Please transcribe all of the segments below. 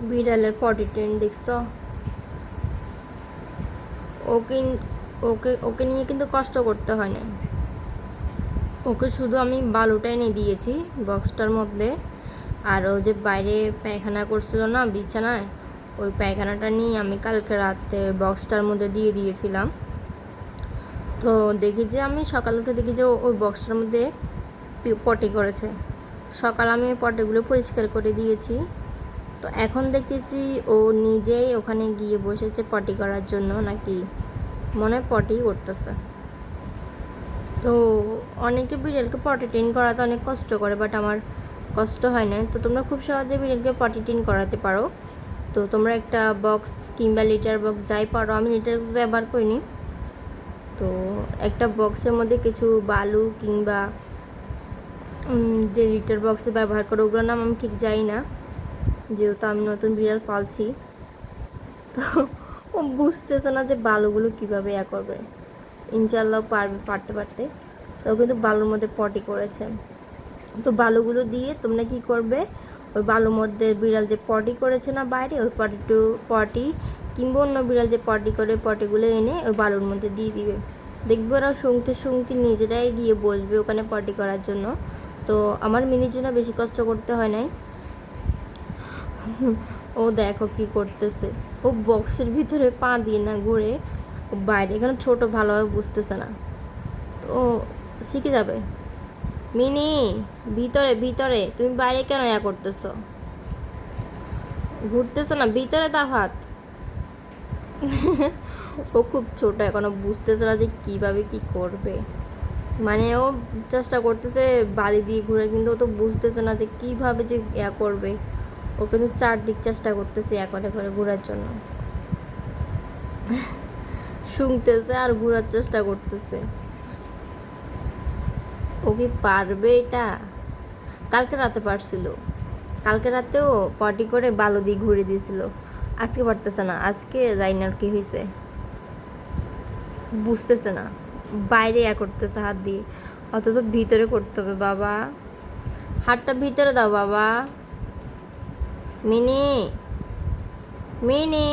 বিড়ালের potty train দেখছো? ওকে ওকে ওকে নিয়ে কিন্তু কষ্ট করতে হয় না। ওকে শুধু আমি বালুটা এনে দিয়েছি বক্সটার মধ্যে, আর ও যে বাইরে পায়খানা করছিল না বিছানায়, ওই পায়খানাটা নিয়ে আমি কালকে রাতে বক্সটার মধ্যে দিয়ে দিয়েছিলাম। তো দেখি যে আমি সকাল উঠে দেখি যে ওই বক্সটার মধ্যে পটি করেছে। সকাল আমি ওই পটিগুলো পরিষ্কার করে দিয়েছি। তো এখন দেখতেছি ও নিজেই ওখানে গিয়ে বসেছে পটি করার জন্য, নাকি মনে হয় পটি করতেছে। তো অনেকে বিড়ালকে পটি ট্রেন করাতে অনেক কষ্ট করে, বাট আমার কষ্ট হয় না। তো তোমরা খুব সহজে বিড়ালকে পটি ট্রেন করাতে পারো। তো তোমরা একটা বক্স কিংবা লিটার বক্স যাই পারো, আমি লিটার বক্স ব্যবহার করিনি, তো একটা বক্সের মধ্যে কিছু বালু কিংবা যে লিটার বক্সে ব্যবহার করো ওগুলোর নাম আমি ঠিক জানি না, যেহেতু আমি নতুন বিড়াল পালছি। তো ও বুঝতেছে না যে বালুগুলো কীভাবে করবে। ইনশাল্লাহ পারতে তো কিন্তু বালুর মধ্যে পটি করেছে। তো বালুগুলো দিয়ে তোমরা কি করবে, ওই বালুর মধ্যে বিড়াল যে পটি করেছে না বাইরে, ওই পটি কিংবা অন্য বিড়াল যে পটি করে পটিগুলো এনে ওই বালুর মধ্যে দিয়ে দিবে। দেখবে ওরা শুংতে নিজেরাই গিয়ে বসবে ওখানে পটি করার জন্য। তো আমার মিনির জন্য বেশি কষ্ট করতে হয় নাই। ও দেখো কি করতেছে, ও বক্সের ভিতরে পা দিয়ে না ঘুরে ও বাইরে, এখানে ছোট ভালোভাবে বুঝতেছে না, তো শিখে যাবে। মিনি, ভিতরে ভিতরে, তুমি বাইরে কেন করতেছো? ঘুরতেছো না, ভিতরে দাও হাত। ও খুব ছোট, এখনো বুঝতেছে না যে কীভাবে কি করবে। মানে ও চেষ্টা করতেছে বালি দিয়ে ঘুরে, কিন্তু ও তো বুঝতেছে না যে কীভাবে যে করবে। ও কিন্তু চারদিক চেষ্টা করতেছে করে ঘোরার জন্য, শুনতেছে আর ঘোরার চেষ্টা করতেছে। ও কি পারবে এটা? কালকে রাতে পারছিল, কালকে রাতেও পটি করে বালু দিয়ে ঘুরে দিয়েছিল। আজকে পারতেছে না, আজকে জানি না কি হয়েছে, বুঝতেছে না। বাইরে করতেছে হাত দিয়ে, অথচ ভিতরে করতে হবে। বাবা হাতটা ভিতরে দাও বাবা। মিনি, মিনি,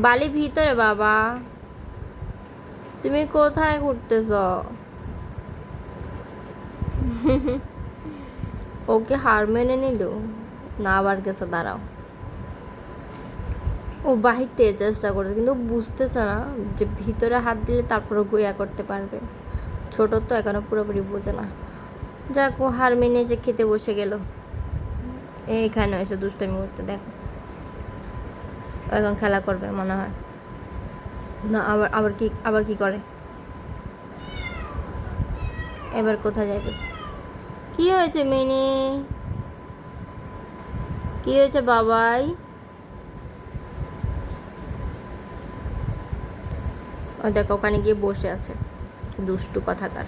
বালি ভিতরে বাবা, তুমি কোথায় ঘুরতেছ? ওকে হার মেনে নিল না, আবার গেছে। দাঁড়াও, ও বাহিরতে চেষ্টা করছে, কিন্তু বুঝতেছে না যে ভিতরে হাত দিলে তারপরে গুয়া করতে পারবে। ছোট তো এখনো পুরোপুরি বোঝে না। যাক, ও হার মেনে যে খেতে বসে গেল। এইখানে এসে দুষ্টামি করতে দেখো, এখন খেলা করবে মনে হয়। না, আবার কি করে, এবার কোথায় যাইতেছে? কি হয়েছে মিনি, কি হয়েছে বাবাই? ও দেখো ওখানে গিয়ে বসে আছে, দুষ্টু কথাকার।